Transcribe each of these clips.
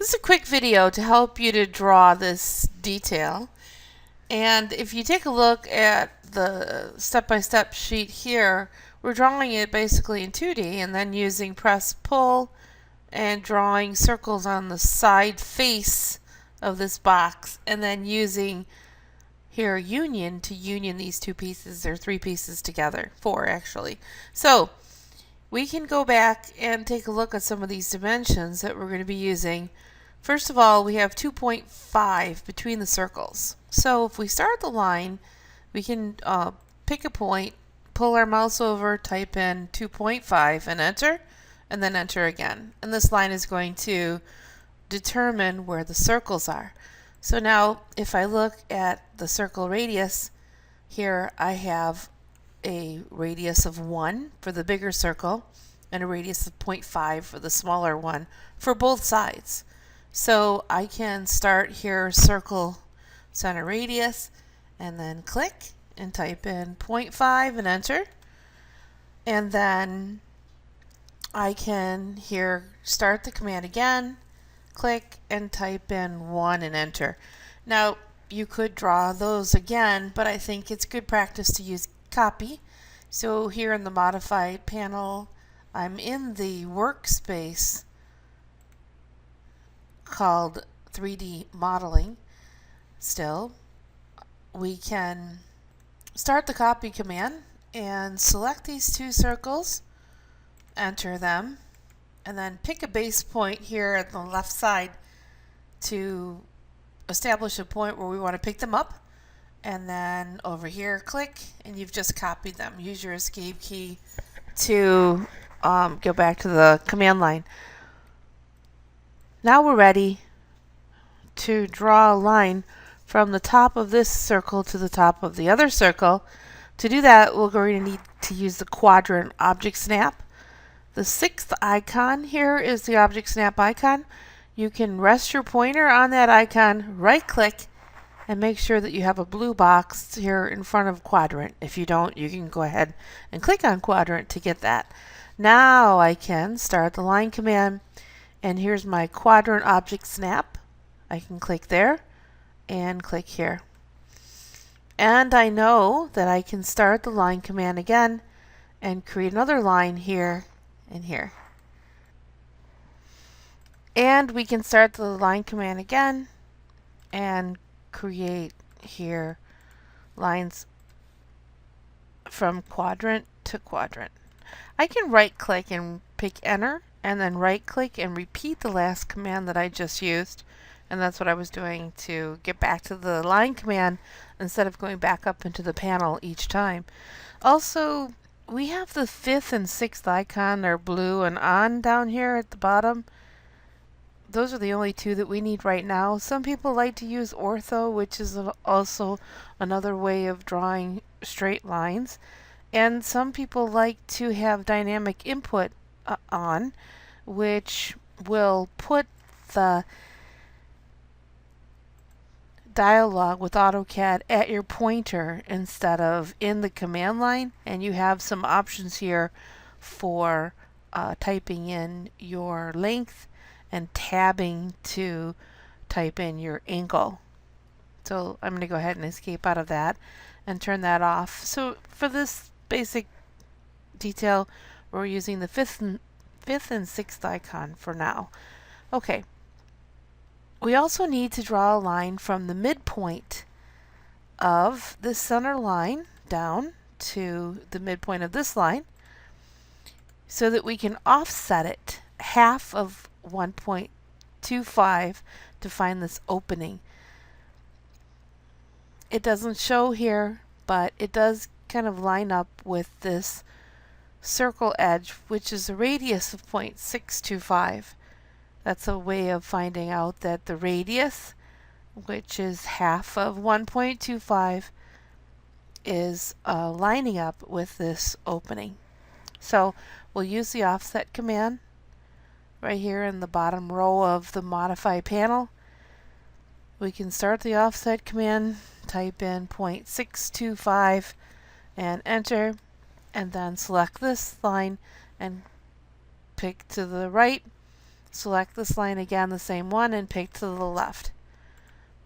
This is a quick video to help you to draw this detail. And if you take a look at the step-by-step sheet here, we're drawing it basically in 2D and then using press pull and drawing circles on the side face of this box, and then using here union to union these two pieces or three pieces together, four actually. So we can go back and take a look at some of these dimensions that we're going to be using. First of all, we have 2.5 between the circles. So if we start the line, we can pick a point, pull our mouse over, type in 2.5 and enter, and then enter again. And this line is going to determine where the circles are. So now if I look at the circle radius, here I have a radius of 1 for the bigger circle and a radius of 0.5 for the smaller one for both sides. So I can start here circle center radius and then click and type in 0.5 and enter. And then I can here start the command again, click and type in 1 and enter. Now you could draw those again, but I think it's good practice to use copy. So here in the modified panel, I'm in the workspace called 3D modeling. Still, we can start the copy command and select these two circles, enter them, and then pick a base point here at the left side to establish a point where we want to pick them up, and then over here click and you've just copied them. Use your escape key to go back to the command line. Now we're ready to draw a line from the top of this circle to the top of the other circle. To do that, we're going to need to use the quadrant object snap. The sixth icon here is the object snap icon. You can rest your pointer on that icon, right click, and make sure that you have a blue box here in front of quadrant. If you don't, you can go ahead and click on quadrant to get that. Now I can start the line command, and here's my quadrant object snap. I can click there and click here. And I know that I can start the line command again and create another line here and here. And we can start the line command again and create here lines from quadrant to quadrant. I can right click and pick enter and then right click and repeat the last command that I just used, and that's what I was doing to get back to the line command instead of going back up into the panel each time. Also, we have the fifth and sixth icon. They're blue and on down here at the bottom. Those are the only two that we need right now. Some people like to use ortho, which is also another way of drawing straight lines. And some people like to have dynamic input on, which will put the dialog with AutoCAD at your pointer instead of in the command line, and you have some options here for typing in your length and tabbing to type in your angle. So I'm going to go ahead and escape out of that and turn that off. So for this basic detail, we're using the fifth and sixth icon for now. Okay. We also need to draw a line from the midpoint of the center line down to the midpoint of this line so that we can offset it half of 1.25 to find this opening. It doesn't show here, but it does kind of line up with this circle edge, which is a radius of 0.625. That's a way of finding out that the radius, which is half of 1.25, is lining up with this opening. So we'll use the offset command right here in the bottom row of the modify panel. We can start the offset command, type in 0.625 and enter, and then select this line and pick to the right select this line again, the same one, and pick to the left.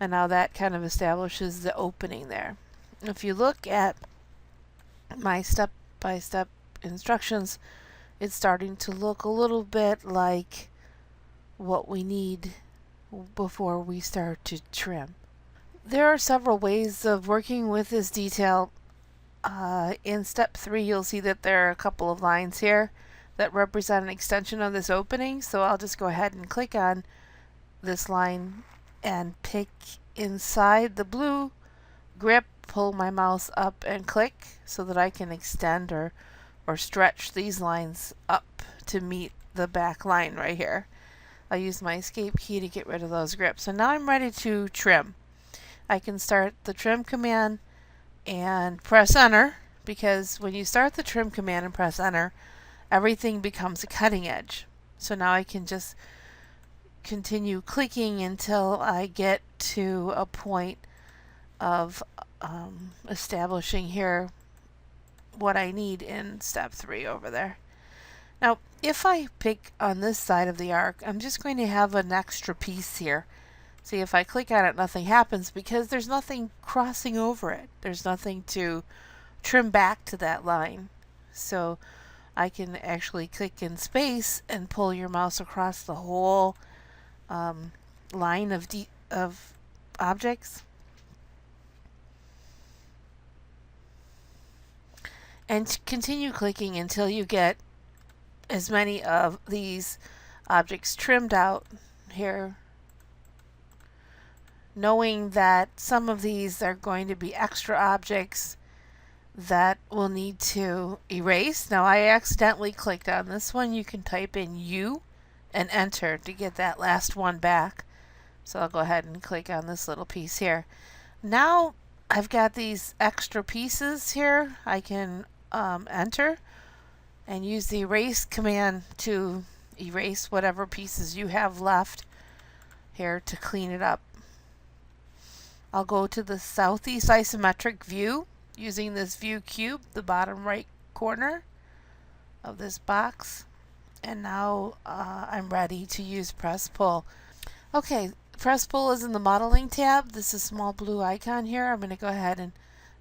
And now that kind of establishes the opening there. If you look at my step-by-step instructions, it's starting to look a little bit like what we need before we start to trim. There are several ways of working with this detail. In step 3, you'll see that there are a couple of lines here that represent an extension of this opening, so I'll just go ahead and click on this line and pick inside the blue grip, pull my mouse up and click so that I can extend or stretch these lines up to meet the back line right here. I'll use my escape key to get rid of those grips. So now I'm ready to trim. I can start the trim command and press enter, because when you start the trim command and press enter, everything becomes a cutting edge. So now I can just continue clicking until I get to a point of establishing here what I need in step 3 over there. Now, if I pick on this side of the arc, I'm just going to have an extra piece here. See, if I click on it, nothing happens because there's nothing crossing over it. There's nothing to trim back to that line. So I can actually click in space and pull your mouse across the whole line of objects. And continue clicking until you get as many of these objects trimmed out here, knowing that some of these are going to be extra objects that we'll need to erase. Now, I accidentally clicked on this one. You can type in U and enter to get that last one back. So I'll go ahead and click on this little piece here. Now I've got these extra pieces here. I can enter and use the erase command to erase whatever pieces you have left here to clean it up. I'll go to the southeast isometric view using this view cube, the bottom right corner of this box, and now I'm ready to use press pull. Okay, press pull is in the modeling tab. This is a small blue icon here. I'm going to go ahead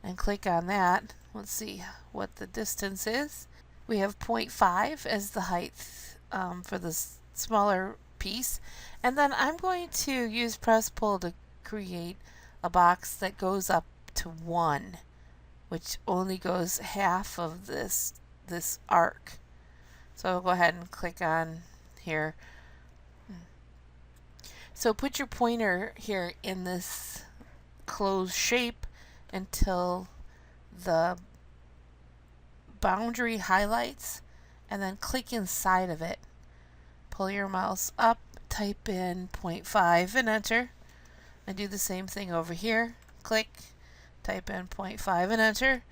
and click on that. Let's see what the distance is. We have 0.5 as the height for this smaller piece, and then I'm going to use press pull to create a box that goes up to 1, which only goes half of this arc. So I'll go ahead and click on here. So put your pointer here in this closed shape until the boundary highlights, and then click inside of it. Pull your mouse up, type in 0.5 and enter, and do the same thing over here. Click, type in 0.5 and enter,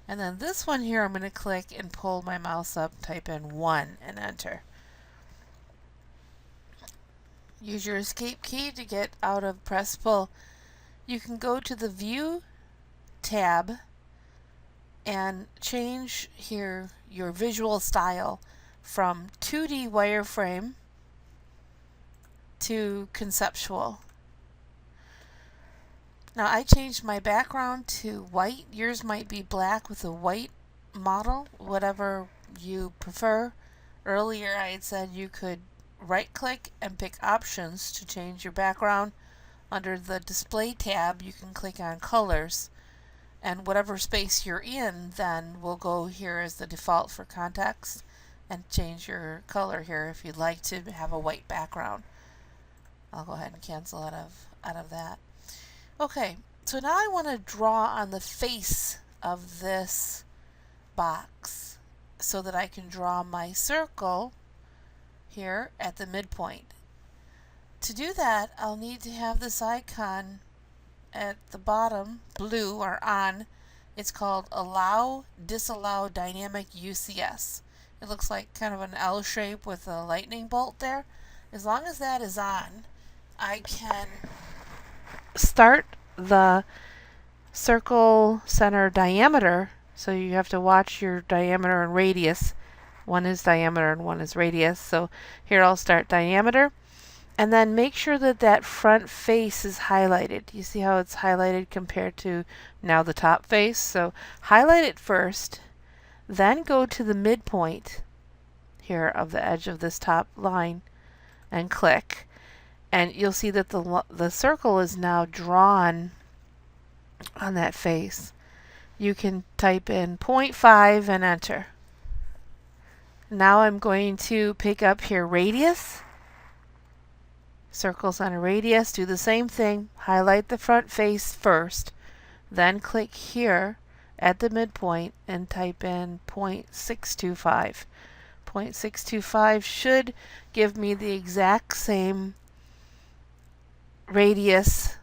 and then this one here I'm going to click and pull my mouse up, type in 1 and enter. Use your escape key to get out of press pull. You can go to the view tab and change here your visual style from 2D wireframe to conceptual. Now I changed my background to white. Yours might be black with a white model, whatever you prefer. Earlier I had said you could right click and pick options to change your background. Under the display tab you can click on colors, and whatever space you're in then will go here as the default for context, and change your color here if you'd like to have a white background. I'll go ahead and cancel out of that. Okay, so now I want to draw on the face of this box so that I can draw my circle here at the midpoint. To do that, I'll need to have this icon at the bottom, blue or on. It's called Allow Disallow Dynamic UCS. It looks like kind of an L shape with a lightning bolt there. As long as that is on, I can start the circle center diameter. So you have to watch your diameter and radius One is diameter and one is radius. So here I'll start diameter. And then make sure that that front face is highlighted. You see how it's highlighted compared to now the top face? So highlight it first, then go to the midpoint here of the edge of this top line and click. And you'll see that the circle is now drawn on that face. You can type in 0.5 and enter. Now I'm going to pick up here radius. Circles on a radius, do the same thing. Highlight the front face first, then click here at the midpoint and type in 0.625. 0.625 should give me the exact same radius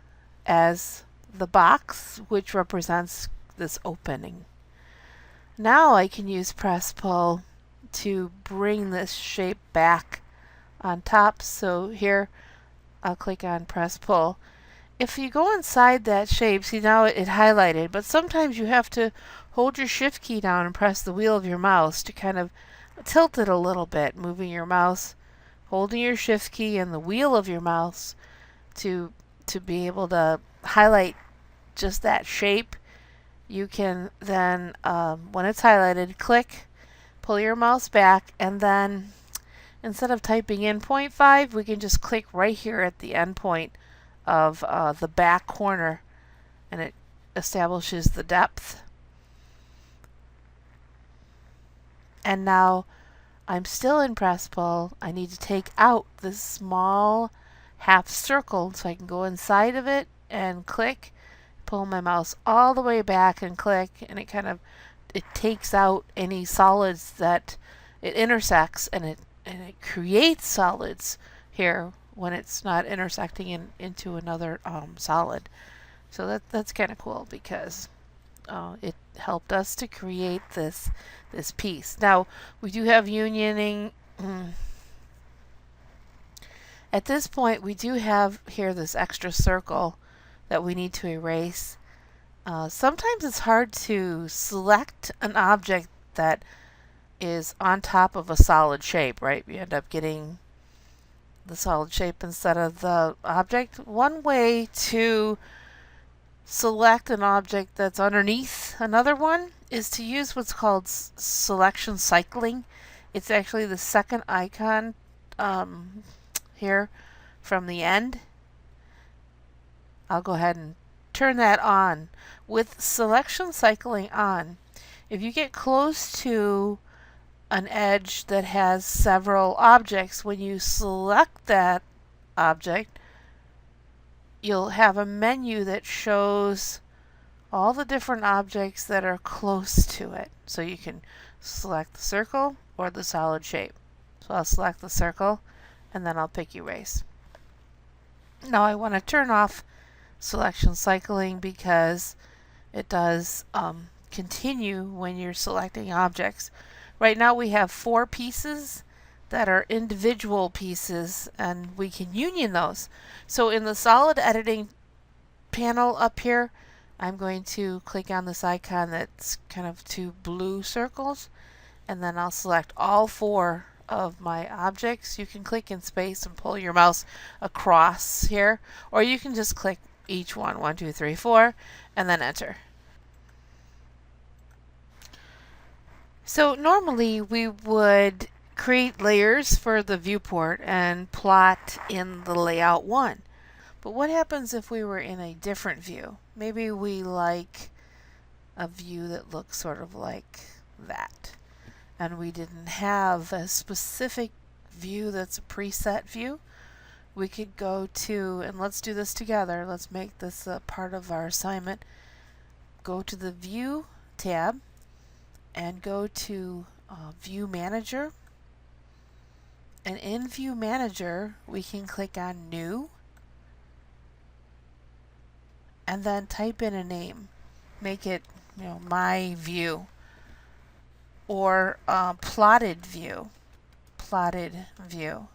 as the box, which represents this opening. Now I can use press pull to bring this shape back on top. So here I'll click on press pull. If you go inside that shape, see now it highlighted, but sometimes you have to hold your shift key down and press the wheel of your mouse to kind of tilt it a little bit, moving your mouse, holding your shift key and the wheel of your mouse to be able to highlight just that shape. You can then, when it's highlighted, click, pull your mouse back, and then instead of typing in 0.5, we can just click right here at the end point of the back corner, and it establishes the depth. And now I'm still in press pull. I need to take out this small half circle so I can go inside of it and click, pull my mouse all the way back and click, and it takes out any solids that it intersects, and it creates solids here when it's not intersecting into another solid. So that's kind of cool because it helped us to create this piece. Now we do have unioning. At this point we do have here this extra circle that we need to erase. Sometimes it's hard to select an object that is on top of a solid shape, right? You end up getting the solid shape instead of the object. One way to select an object that's underneath another one is to use what's called selection cycling. It's actually the second icon here from the end. I'll go ahead and turn that on. With selection cycling on, if you get close to an edge that has several objects, when you select that object, you'll have a menu that shows all the different objects that are close to it. So you can select the circle or the solid shape. So I'll select the circle and then I'll pick erase. Now I want to turn off selection cycling because it does continue when you're selecting objects. Right now we have 4 pieces that are individual pieces, and we can union those. So in the solid editing panel up here, I'm going to click on this icon that's kind of 2 blue circles, and then I'll select all 4 of my objects. You can click in space and pull your mouse across here, or you can just click each one, 1, 2, 3, 4, and then enter. So normally we would create layers for the viewport and plot in the layout 1. But what happens if we were in a different view? Maybe we like a view that looks sort of like that, and we didn't have a specific view that's a preset view. We could go to, and let's do this together, let's make this a part of our assignment. Go to the View tab and go to View Manager, and in View Manager we can click on New and then type in a name. Make it, My View, or Plotted View. Plotted View.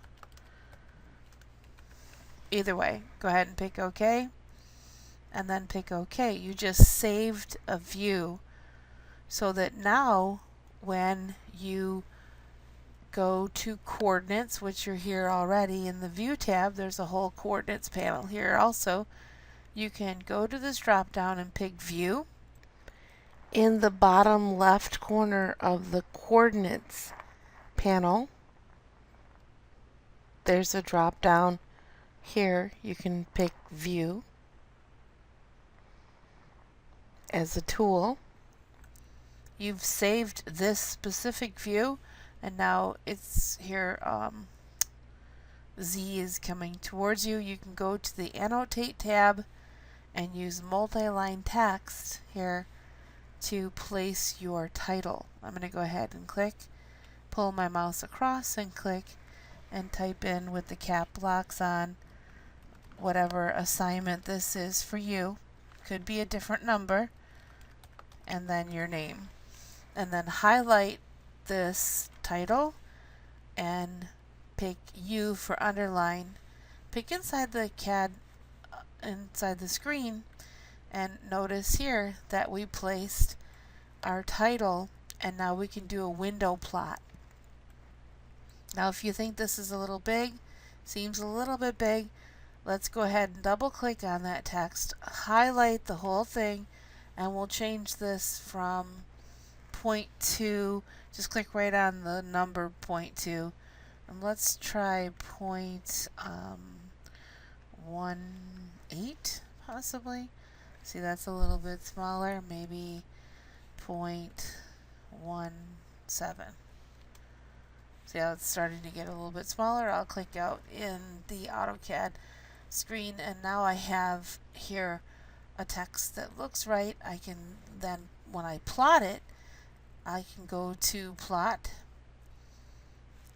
Either way, go ahead and pick OK, and then pick OK. You just saved a view so that now when you go to coordinates, which are here already in the view tab. There's a whole coordinates panel here also. You can go to this drop down and pick view. In the bottom left corner of the coordinates panel, there's a drop down here. You can pick view as a tool. You've saved this specific view, and now it's here. Z is coming towards you. You can go to the annotate tab and use multi-line text here to place your title. I'm going to go ahead and click, pull my mouse across and click, and type in with the cap locks on whatever assignment this is for you. Could be a different number, and then your name. And then highlight this title and pick U for underline. Pick inside the CAD, inside the screen, and notice here that we placed our title, and now we can do a window plot. Now if you think this is a little big, seems a little bit big, let's go ahead and double click on that text, highlight the whole thing, and we'll change this from 0.2, just click right on the number 0.2, and let's try 0.18 possibly. See, that's a little bit smaller, maybe 0.17. See how it's starting to get a little bit smaller? I'll click out in the AutoCAD screen, and now I have here a text that looks right. I can then, when I plot it, I can go to plot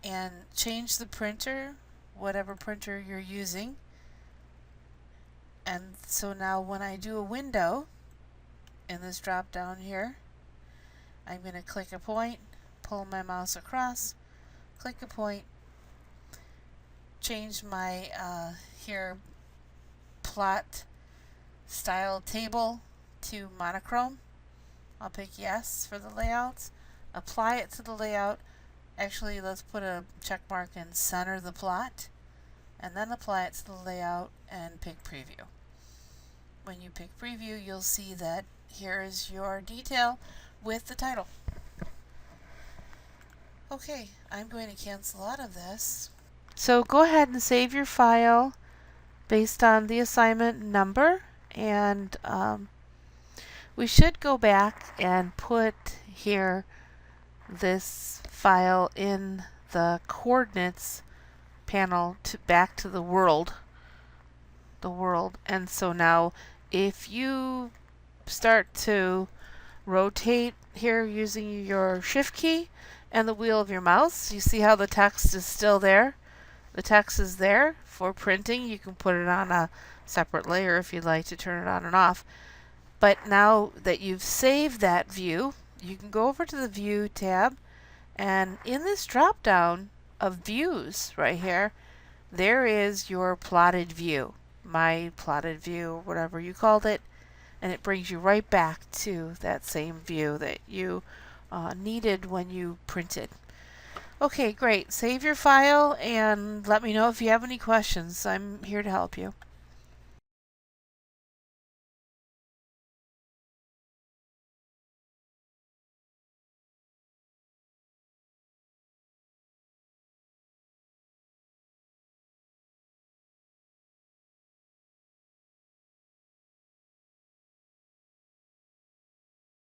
and change the printer, whatever printer you're using. And so now when I do a window in this drop down here, I'm going to click a point, pull my mouse across, click a point, change my here plot style table to monochrome. I'll pick yes for the layouts, apply it to the layout. Actually, let's put a check mark and center the plot, and then apply it to the layout and pick preview. When you pick preview, you'll see that here is your detail with the title. Okay, I'm going to cancel out of this. So go ahead and save your file based on the assignment number, and we should go back and put here this file in the coordinates panel to back to the world. And so now if you start to rotate here using your shift key and the wheel of your mouse, you see how the text is still there. The text is there for printing. You can put it on a separate layer if you'd like to turn it on and off. But now that you've saved that view, you can go over to the View tab, and in this drop down of views right here, there is your plotted view, my plotted view, or whatever you called it, and it brings you right back to that same view that you needed when you printed. Okay, great. Save your file and let me know if you have any questions. I'm here to help you.